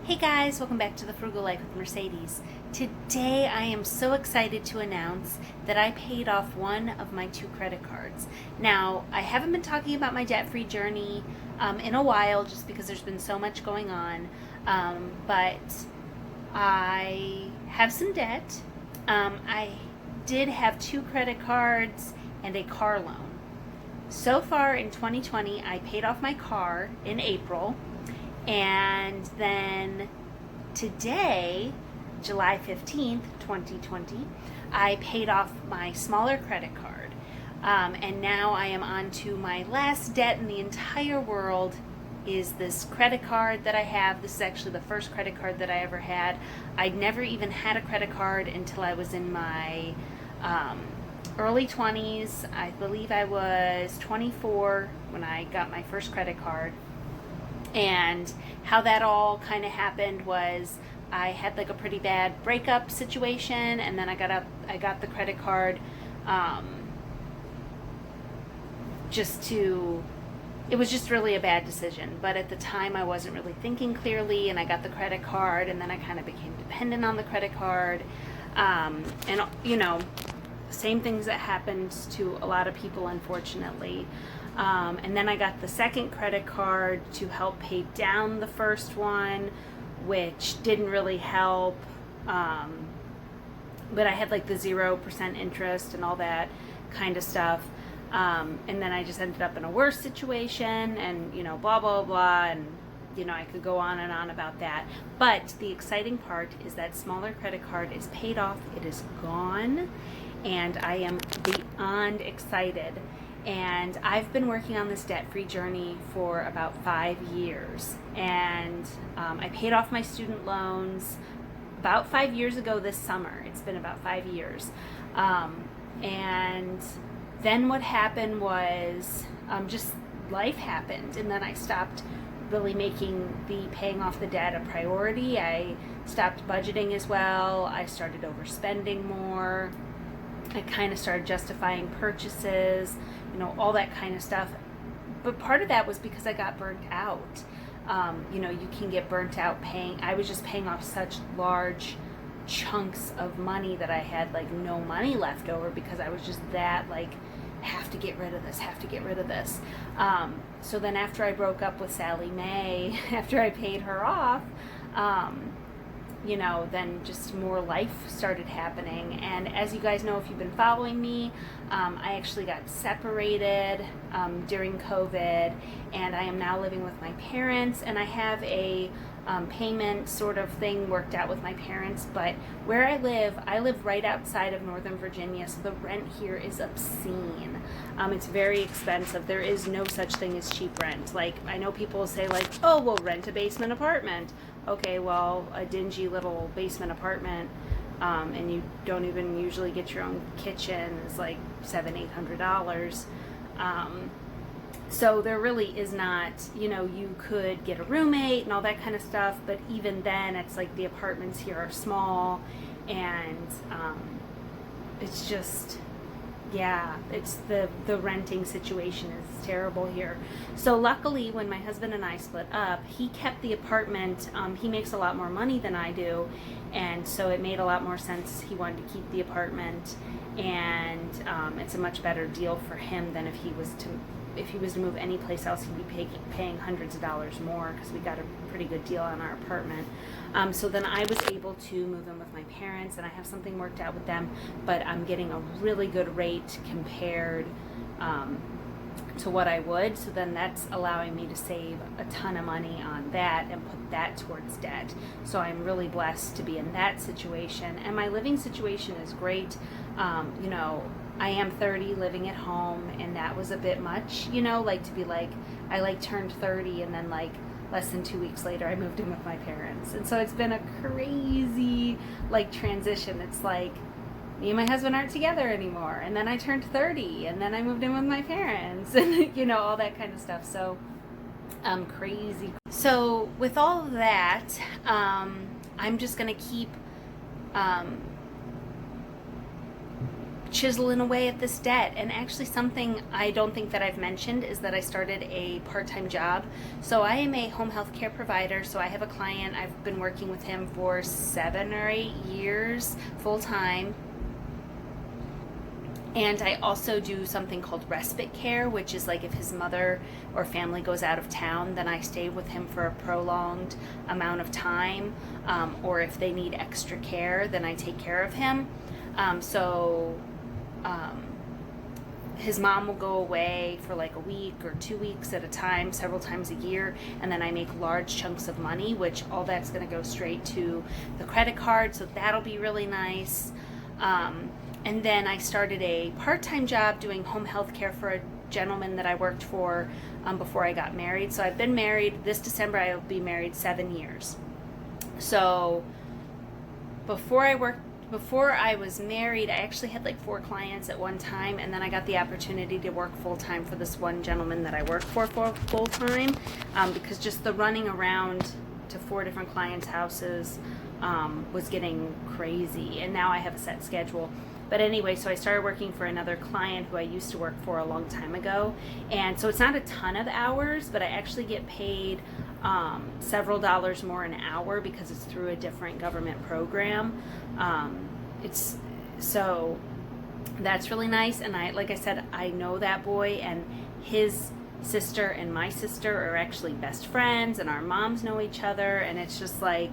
Hey guys, welcome back to The Frugal Life with Mercedes. Today I am so excited to announce that I paid off one of my 2 credit cards. Now, I haven't been talking about my debt-free journey in a while just because there's been so much going on, but I have some debt. I did have 2 credit cards and a car loan. So far in 2020, I paid off my car in April. And then today, July 15th, 2020, I paid off my smaller credit card. And now I am on to my last debt in the entire world is this credit card that I have. This is actually the first credit card that I ever had. I'd never even had a credit card until I was in my early 20s. I believe I was 24 when I got my first credit card. And how that all kind of happened was I had like a pretty bad breakup situation, and then I got the credit card it was just really a bad decision. But at the time I wasn't really thinking clearly, and I got the credit card, and then I kind of became dependent on the credit card. And you know, same things that happened to a lot of people, unfortunately. And then I got the second credit card to help pay down the first one, which didn't really help. But I had like the 0% interest and all that kind of stuff. And then I just ended up in a worse situation, and, you know, blah, blah, blah. And, you know, I could go on and on about that. But the exciting part is that smaller credit card is paid off. It is gone. And I am beyond excited. And I've been working on this debt-free journey for about 5 years. And I paid off my student loans about 5 years ago this summer. It's been about 5 years. And then what happened was just life happened. And then I stopped really making the paying off the debt a priority. I stopped budgeting as well. I started overspending more. I kind of started justifying purchases, you know, all that kind of stuff. But part of that was because I got burnt out. You know, you can get burnt out I was just paying off such large chunks of money that I had like no money left over because I was just that like, have to get rid of this. So then after I broke up with Sally Mae, after I paid her off, you know, then just more life started happening. And as you guys know, if you've been following me, I actually got separated during COVID, and I am now living with my parents, and I have a payment sort of thing worked out with my parents. But where I live right outside of Northern Virginia, so the rent here is obscene. It's very expensive. There is no such thing as cheap rent. Like, I know people say like, oh, we'll rent a basement apartment. Okay, well, a dingy little basement apartment, and you don't even usually get your own kitchen, is like $700-800. So there really is not, you know, you could get a roommate and all that kind of stuff, but even then, it's like the apartments here are small, and it's just, yeah, it's the renting situation is terrible here. So luckily, when my husband and I split up, he kept the apartment. He makes a lot more money than I do, and so it made a lot more sense. He wanted to keep the apartment, and it's a much better deal for him than if he was to move any place else. He'd be paying hundreds of dollars more, because we got a pretty good deal on our apartment. So then I was able to move in with my parents, and I have something worked out with them, but I'm getting a really good rate compared to what I would. So then that's allowing me to save a ton of money on that and put that towards debt. So I'm really blessed to be in that situation, and my living situation is great. You know, I am 30, living at home, and that was a bit much, you know, like to be like, I like turned 30, and then like less than 2 weeks later I moved in with my parents. And so it's been a crazy like transition. It's like me and my husband aren't together anymore, and then I turned 30, and then I moved in with my parents, and you know, all that kind of stuff. So crazy. So with all of that, I'm just gonna keep chiseling away at this debt. And actually, something I don't think that I've mentioned is that I started a part-time job. So I am a home health care provider. So I have a client, I've been working with him for 7 or 8 years full-time. And I also do something called respite care, which is like if his mother or family goes out of town, then I stay with him for a prolonged amount of time. Or if they need extra care, then I take care of him. His mom will go away for like a week or 2 weeks at a time, several times a year, and then I make large chunks of money, which all that's going to go straight to the credit card, so that'll be really nice. And then I started a part-time job doing home health care for a gentleman that I worked for before I got married. So I've been married, this December I'll be married 7 years. So before I was married, I actually had like 4 clients at one time, and then I got the opportunity to work full-time for this one gentleman that I work for full-time, because just the running around to 4 different clients' houses was getting crazy, and now I have a set schedule. But anyway, so I started working for another client who I used to work for a long time ago, and so it's not a ton of hours, but I actually get paid several dollars more an hour because it's through a different government program. So that's really nice. And like I said, I know that boy, and his sister and my sister are actually best friends, and our moms know each other, and it's just like,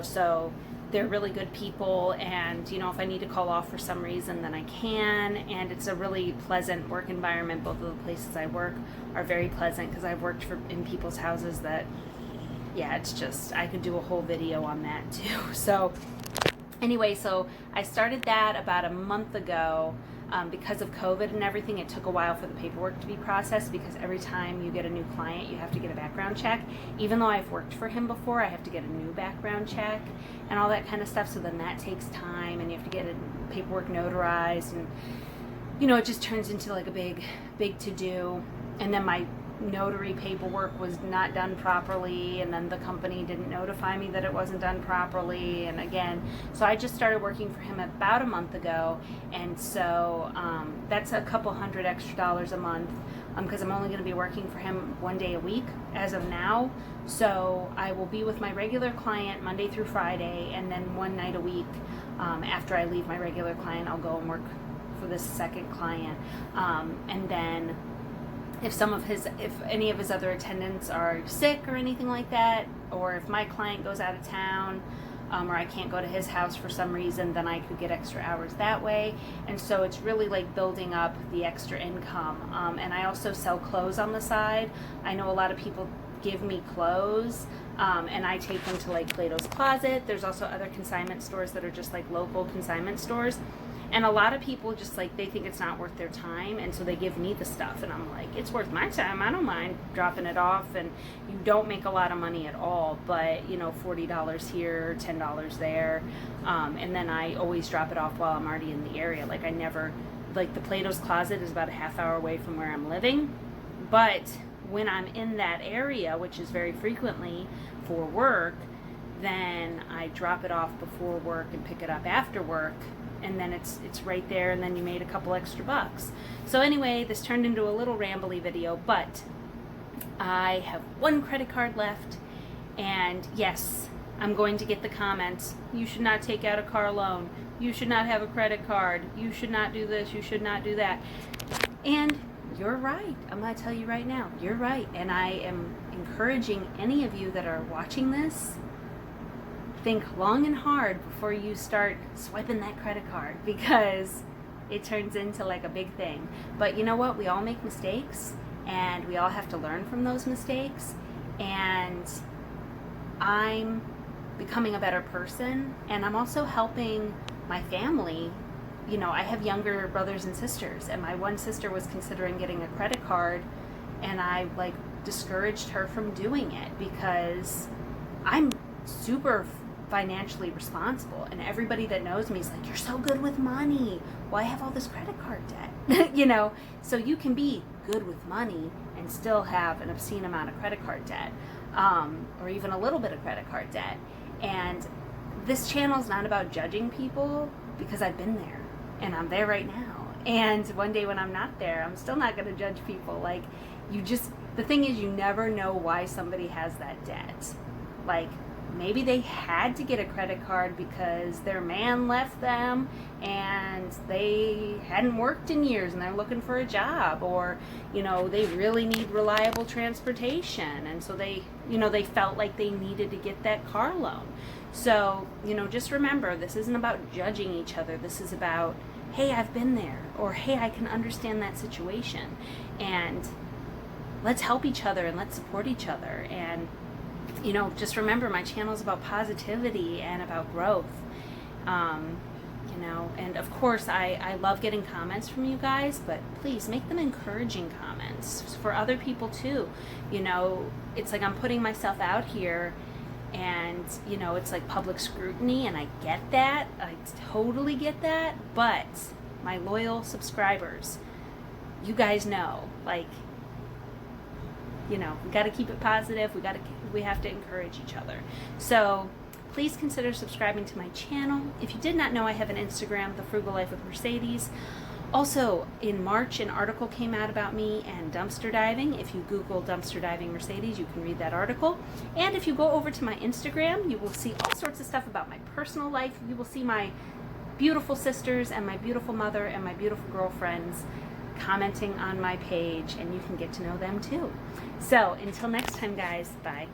so they're really good people, and if I need to call off for some reason, then I can. And it's a really pleasant work environment. Both of the places I work are very pleasant, because I've worked in people's houses that, it's just, I could do a whole video on that too. So anyway, so I started that about a month ago. Because of COVID and everything, it took a while for the paperwork to be processed, because every time you get a new client, you have to get a background check. Even though I've worked for him before, I have to get a new background check and all that kind of stuff. So then that takes time, and you have to get paperwork notarized, and it just turns into like a big to-do. And then my notary paperwork was not done properly, and then the company didn't notify me that it wasn't done properly, and again, so I just started working for him about a month ago. And so that's a couple $100 extra a month, because I'm only going to be working for him 1 day a week as of now. So I will be with my regular client Monday through Friday, and then 1 night a week after I leave my regular client, I'll go and work for this second client. And then if any of his other attendants are sick or anything like that, or if my client goes out of town, or I can't go to his house for some reason, then I could get extra hours that way. And so it's really like building up the extra income. And I also sell clothes on the side. I know a lot of people give me clothes, and I take them to like Plato's Closet. There's also other consignment stores that are just like local consignment stores. And a lot of people just like, they think it's not worth their time, and so they give me the stuff, and I'm like, it's worth my time. I don't mind dropping it off, and you don't make a lot of money at all, but $40 here, $10 there, and then I always drop it off while I'm already in the area. Like, I never, like, the Plato's Closet is about a half hour away from where I'm living, but when I'm in that area, which is very frequently for work, then I drop it off before work and pick it up after work, and then it's right there, and then you made a couple extra bucks. So anyway, this turned into a little rambly video, but I have 1 credit card left, and yes, I'm going to get the comments, you should not take out a car loan, you should not have a credit card, you should not do this, you should not do that. And you're right. I'm going to tell you right now, you're right. And I am encouraging any of you that are watching this, think long and hard before you start swiping that credit card, because it turns into like a big thing. But you know what? We all make mistakes, and we all have to learn from those mistakes. And I'm becoming a better person, and I'm also helping my family. I have younger brothers and sisters, and my one sister was considering getting a credit card, and I discouraged her from doing it, because I'm super financially responsible, and everybody that knows me is like, you're so good with money, well, I have all this credit card debt. So you can be good with money and still have an obscene amount of credit card debt, or even a little bit of credit card debt. And this channel is not about judging people, because I've been there. and I'm there right now. And one day when I'm not there, I'm still not going to judge people. Like, the thing is, you never know why somebody has that debt. Like, maybe they had to get a credit card because their man left them and they hadn't worked in years and they're looking for a job, or, they really need reliable transportation. And so they felt like they needed to get that car loan. So, just remember, this isn't about judging each other. This is about, hey, I've been there, or hey, I can understand that situation. And let's help each other and let's support each other. And just remember, my channel is about positivity and about growth. And of course, I love getting comments from you guys, but please make them encouraging comments for other people too. It's like I'm putting myself out here, and it's like public scrutiny, and I get that. I totally get that. But my loyal subscribers, you guys know, like, we got to keep it positive. We have to encourage each other. So please consider subscribing to my channel. If you did not know, I have an Instagram, The Frugal Life with Mercedes. Also, in March, an article came out about me and dumpster diving. If you Google dumpster diving Mercedes, you can read that article. And if you go over to my Instagram, you will see all sorts of stuff about my personal life. You will see my beautiful sisters and my beautiful mother and my beautiful girlfriends commenting on my page, and you can get to know them too. So until next time, guys, bye.